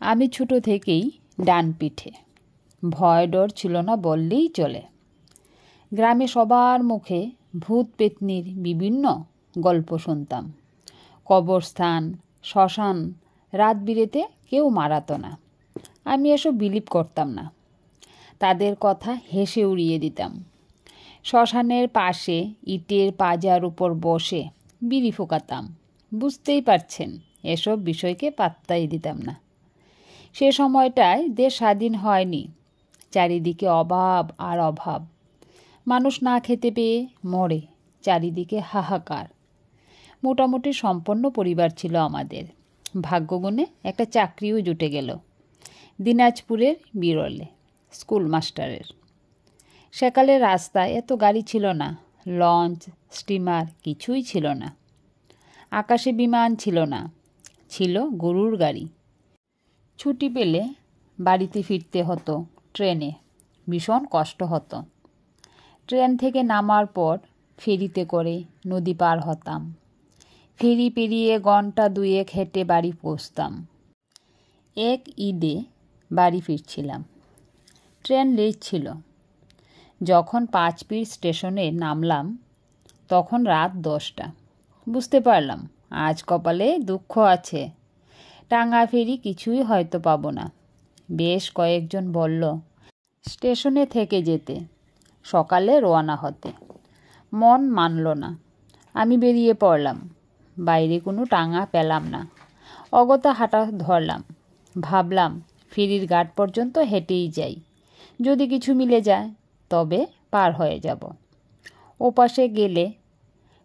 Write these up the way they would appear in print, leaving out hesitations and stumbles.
আমি ছোট থেকেই ডান পিঠে, ভয় ডর ছিল না বললেই চলে। গ্রামে সবার মুখে ভূত পেতনির বিভিন্ন গল্প শুনতাম। কবরস্থান, শ্মশান, রাত বিরেতে কেউ মারাতো না। আমি এসব বিলিভ করতাম না, তাদের কথা হেসে উড়িয়ে দিতাম। শ্মশানের পাশে ইটের পাজার উপর বসে বিড়ি ফোকাতাম। বুঝতেই পারছেন, এসব বিষয়কে পাত্তাই দিতাম না। সে সময়টায় দেশ স্বাধীন হয়নি, চারিদিকে অভাব আর অভাব। মানুষ না খেতে পেয়ে মরে, চারিদিকে হাহাকার। মোটামুটি সম্পন্ন পরিবার ছিল আমাদের। ভাগ্যগুণে একটা চাকরিও জুটে গেল, দিনাজপুরের বিরলে, স্কুল মাস্টারের। সেকালের রাস্তায় এত গাড়ি ছিল না, লঞ্চ, স্টিমার কিছুই ছিল না। আকাশে বিমান ছিল না, ছিল গরুর গাড়ি। ছুটি পেলে বাড়িতে ফিরতে হতো ট্রেনে, ভীষণ কষ্ট হতো। ট্রেন থেকে নামার পর ফেরিতে করে নদী পার হতাম। ফেরি পেরিয়ে ঘন্টা দুয়েক হেঁটে বাড়ি পৌঁছতাম। এক ঈদে বাড়ি ফিরছিলাম, ট্রেন লেট ছিল। যখন পাঁচপীর স্টেশনে নামলাম তখন রাত 10টা। বুঝতে পারলাম আজ কপালে দুঃখ আছে, টাঙ্গা ফেরি কিছুই হয়তো পাবো না। বেশ কয়েকজন বলল স্টেশনে থেকে যেতে, সকালে রওনা হতে। মন মানল না। আমি বেরিয়ে পড়লাম। বাইরে কোনো টাঙ্গা পেলাম না। অগত্যা হাঁটা ধরলাম। ভাবলাম ফেরির ঘাট পর্যন্ত হেঁটেই যাই, যদি কিছু মিলে যায় তবে পার হয়ে যাব। ওপাশে গেলে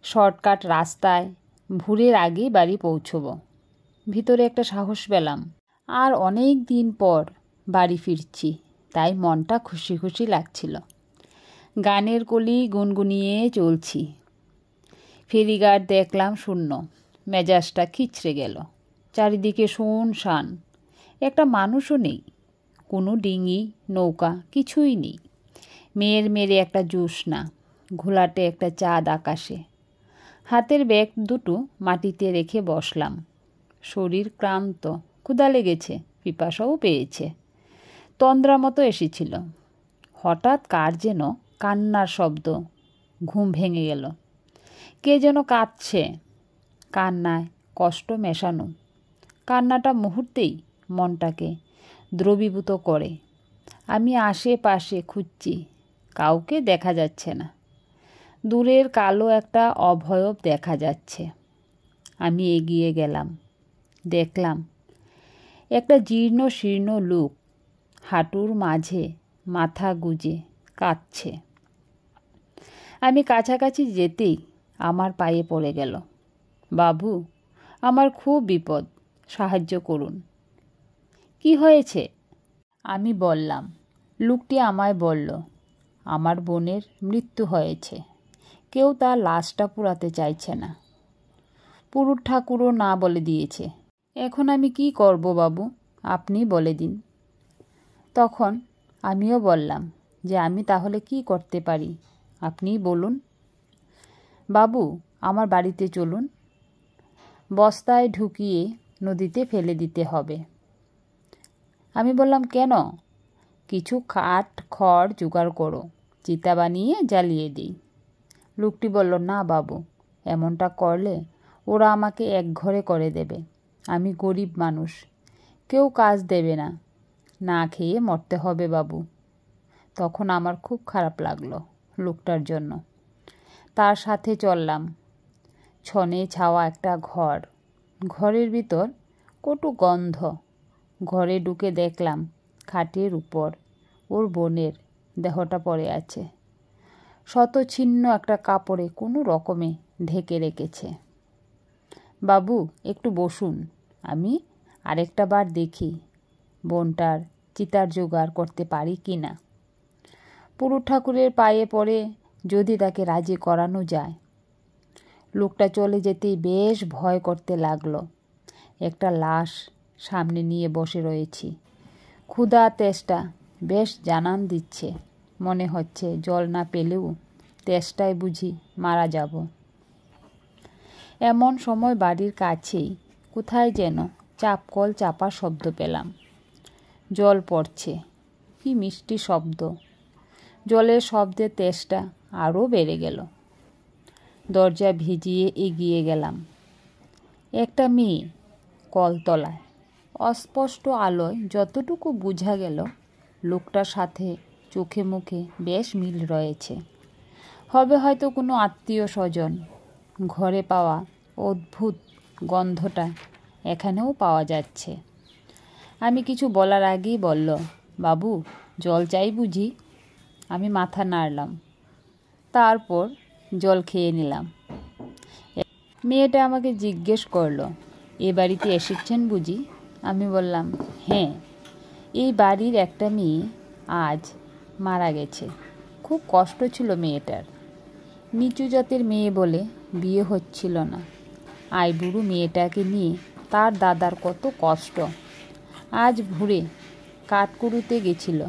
শর্টকাট রাস্তায় ভোরের আগেই বাড়ি পৌঁছব। ভিতরে একটা সাহস পেলাম। আর অনেক দিন পর বাড়ি ফিরছি, তাই মনটা খুশি খুশি লাগছিল। গানের কলি গুনগুনিয়ে চলছি। ফেরিঘাট দেখলাম শূন্য। মেজাজটা খিচড়ে গেল। চারিদিকে শুনশান, একটা মানুষও নেই। কোনো ডিঙি, নৌকা কিছুই নেই। মেয়ের মেরে একটা জ্যোৎস্না, ঘোলাটে একটা চাঁদ আকাশে। হাতের ব্যাগ দুটো মাটিতে রেখে বসলাম। শরীর ক্লান্ত, ক্ষুধা লেগেছে, পিপাসাও পেয়েছে। তন্দ্রা মতো এসেছিল। হঠাৎ কার যেন কান্নার শব্দ। ঘুম ভেঙে গেল। কে যেন কাঁদছে, কান্নায় কষ্ট মেশানো। কান্নাটা মুহূর্তেই মনটাকে দ্রবীভূত করে। আমি আশেপাশে খুঁজছি, কাউকে দেখা যাচ্ছে না। দূরের কালো একটা অবয়ব দেখা যাচ্ছে। আমি এগিয়ে গেলাম। দেখলাম একটা জীর্ণ শীর্ণ লোক হাঁটুর মাঝে মাথা গুজে কাঁদছে। আমি কাছাকাছি যেতেই আমার পায়ে পড়ে গেল। বাবু, আমার খুব বিপদ, সাহায্য করুন। কি হয়েছে? আমি বললাম। লোকটি আমায় বলল, আমার বোনের মৃত্যু হয়েছে, কেউ তার লাশটা পুড়াতে চাইছে না। পুরুত ঠাকুরও না বলে দিয়েছে। এখন আমি কি করব বাবু, আপনি বলে দিন। তখন আমিও বললাম যে আমি তাহলে কি করতে পারি, আপনিই বলুন। বাবু, আমার বাড়িতে চলুন, বস্তায় ঢুকিয়ে নদীতে ফেলে দিতে হবে। আমি বললাম, কেন? কিছু কাঠ খড় জোগাড় করো, চিতা বানিয়ে জ্বালিয়ে দিই। লোকটি বলল, না বাবু, এমনটা করলে ওরা আমাকে একঘরে করে দেবে। আমি গরিব মানুষ, কেউ কাজ দেবে না, না খেয়ে মরতে হবে বাবু। তখন আমার খুব খারাপ লাগলো লোকটার জন্য। তার সাথে চললাম। ছনে ছাওয়া একটা ঘর, ঘরের ভিতর কটু গন্ধ। ঘরে ঢুকে দেখলাম খাটের উপর ওর বোনের দেহটা পড়ে আছে। শতছিন্ন একটা কাপড়ে কোনো রকমে ঢেকে রেখেছে। বাবু, একটু বসুন, আমি আরেকটা বার দেখি বোনটার চিতার জোগাড় করতে পারি কি না। পুরুত ঠাকুরের পায়ে পড়ে যদি তাকে রাজি করানো যায়। লোকটা চলে যেতেই বেশ ভয় করতে লাগলো। একটা লাশ সামনে নিয়ে বসে রয়েছি। ক্ষুধা তেষ্টা বেশ জানান দিচ্ছে। মনে হচ্ছে জল না পেলেও তেষ্টায় বুঝি মারা যাব। এমন সময় বাড়ির কাছেই কোথায় যেন চাপকল চাপার শব্দ পেলাম। জল পড়ছে, কি মিষ্টি শব্দ। জলের শব্দের তেষ্টা আরও বেড়ে গেল। দরজা ভিজিয়ে এগিয়ে গেলাম। একটা মেয়ে কলতলায়। অস্পষ্ট আলোয় যতটুকু বোঝা গেল লোকটার সাথে চোখে মুখে বেশ মিল রয়েছে। হবে হয়তো কোনো আত্মীয় স্বজন। ঘরে পাওয়া অদ্ভুত গন্ধটা এখানেও পাওয়া যাচ্ছে। আমি কিছু বলার আগেই বলল, বাবু জল চাই বুঝি? আমি মাথা নাড়লাম, তারপর জল খেয়ে নিলাম। মেয়েটা আমাকে জিজ্ঞেস করলো, এ বাড়িতে এসেছেন বুঝি? আমি বললাম, হ্যাঁ, এই বাড়ির একটা মেয়ে আজ মারা গেছে। খুব কষ্ট ছিল মেয়েটার। নিচু জাতের মেয়ে বলে বিয়ে হচ্ছিল না। আইবুড়ো মেয়েটাকে নিয়ে তার দাদার কত কষ্ট। আজ ভোরে কাঠকুড়ুতে গেছিল।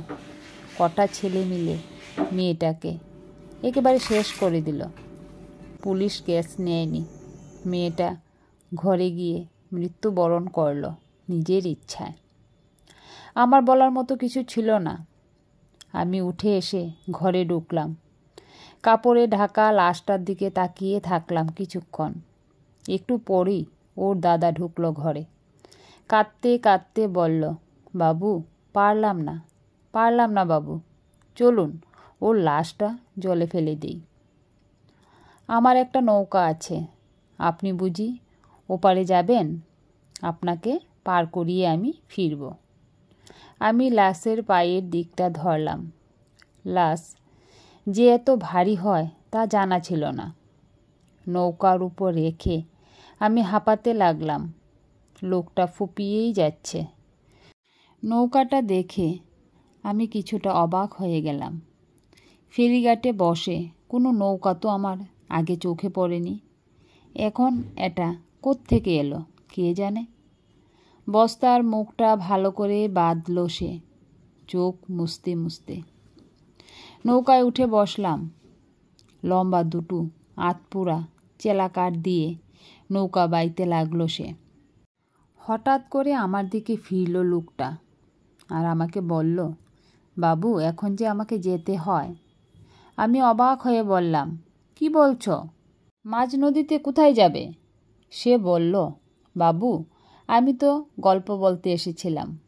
কটা ছেলে মিলে মেয়েটাকে একেবারে শেষ করে দিল। পুলিশ কেস নেয়নি। মেয়েটা ঘরে গিয়ে মৃত্যুবরণ করল নিজের ইচ্ছায়। আমার বলার মতো কিছু ছিল না। আমি উঠে এসে ঘরে ঢুকলাম। কাপড়ে ঢাকা লাশটার দিকে তাকিয়ে থাকলাম কিছুক্ষণ। একটু পরেই ওর দাদা ঢুকলো ঘরে। কাঁদতে কাঁদতে বলল, বাবু পারলাম না বাবু, চলুন ওর লাশটা জলে ফেলে দিই। আমার একটা নৌকা আছে, আপনি বুঝি ওপারে যাবেন? আপনাকে পার করিয়ে আমি ফিরব। আমি লাশের পায়ের দিকটা ধরলাম। লাশ যে এত ভারী হয় তা জানা ছিল না। নৌকার উপর রেখে আমি হাঁপাতে লাগলাম। লোকটা ফুপিয়েই যাচ্ছে। নৌকাটা দেখে আমি কিছুটা অবাক হয়ে গেলাম। ফেরিঘাটে বসে কোনো নৌকা তো আমার আগে চোখে পড়েনি। এখন এটা কোত্থেকে এলো কে জানে। বস্তার মুখটা ভালো করে বাঁধল সে, চোখ মুছতে মুছতে। নৌকায় উঠে বসলাম। লম্বা দুটো আতপুরা চেলা কাঠ দিয়ে নৌকা বাইতে লাগলো সে। হঠাৎ করে আমার দিকে ফিরল লোকটা আর আমাকে বলল, বাবু এখন যে আমাকে যেতে হয়। আমি অবাক হয়ে বললাম, কি বলছো? মাঝ নদীতে কোথায় যাবে? সে বলল, বাবু আমি তো গল্প বলতে এসেছিলাম।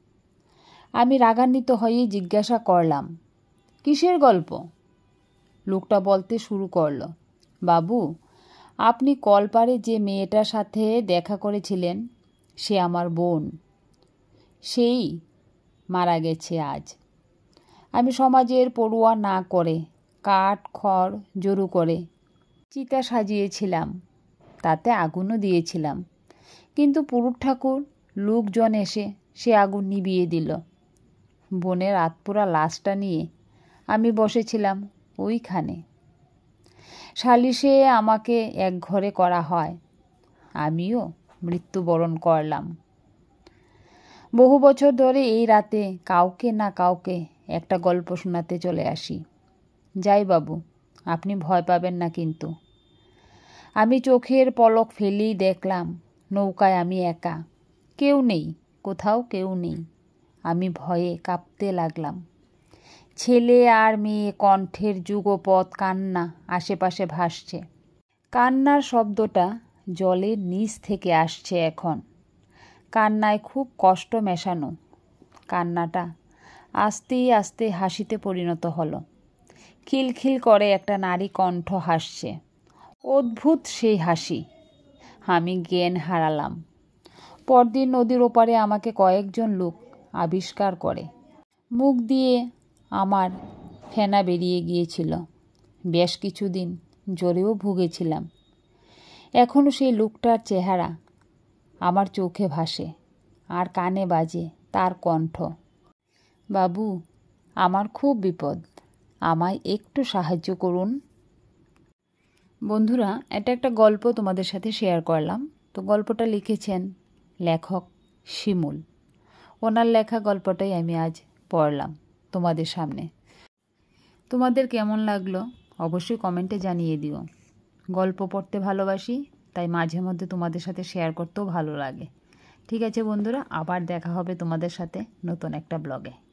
আমি রাগান্বিত হয়ে জিজ্ঞাসা করলাম, কিসের গল্প? লোকটা বলতে শুরু করলো, বাবু আপনি কলপারে যে মেয়েটার সাথে দেখা করেছিলেন সে আমার বোন। সেই মারা গেছে আজ। আমি সমাজের পড়ুয়া না করে কাঠ খড় জড়ো করে চিতা সাজিয়েছিলাম, তাতে আগুনও দিয়েছিলাম। কিন্তু পুরুষ ঠাকুর লোকজন এসে সে আগুন নিভিয়ে দিল। বোনের আতপুরা লাশটা নিয়ে আমি বসেছিলাম ওইখানে। সালিশে আমাকে এক ঘরে করা হয়। আমিও মৃত্যুবরণ করলাম। বহু বছর ধরে এই রাতে কাউকে না কাউকে একটা গল্প শোনাতে চলে আসি। যাই বাবু, আপনি ভয় পাবেন না কিন্তু। আমি চোখের পলক ফেলেই দেখলাম নৌকায় আমি একা। কেউ নেই, কোথাও কেউ নেই। আমি ভয়ে কাঁপতে লাগলাম। ছেলে আর মেয়ে কণ্ঠের যুগপৎ কান্না আশেপাশে ভাসছে। কান্নার শব্দটা জলের নিচ থেকে আসছে এখন। কান্নায় খুব কষ্ট মেশানো। কান্নাটা আস্তে আস্তে হাসিতে পরিণত হলো। খিলখিল করে একটা নারী কণ্ঠ হাসছে। অদ্ভুত সেই হাসি। আমি জ্ঞান হারালাম। পরদিন নদীর ওপারে আমাকে কয়েকজন লোক আবিষ্কার করে। মুখ দিয়ে আমার ফেনা বেরিয়ে গিয়েছিল। বেশ কিছুদিন জ্বরেও ভুগেছিলাম। এখনও সেই লোকটার চেহারা আমার চোখে ভাসে আর কানে বাজে তার কণ্ঠ, বাবু আমার খুব বিপদ, আমায় একটু সাহায্য করুন। বন্ধুরা, এটা একটা গল্প তোমাদের সাথে শেয়ার করলাম। তো গল্পটা লিখেছেন লেখক শিমুল। ওনার লেখা গল্পটাই আমি আজ পড়লাম তোমাদের সামনে। তোমাদের কেমন লাগলো অবশ্যই কমেন্টে জানিয়ে দিও। গল্প পড়তে ভালোবাসি, তাই মাঝে মধ্যে তোমাদের সাথে শেয়ার করতেও ভালো লাগে। ঠিক আছে বন্ধুরা, আবার দেখা হবে তোমাদের সাথে নতুন একটা ব্লগে।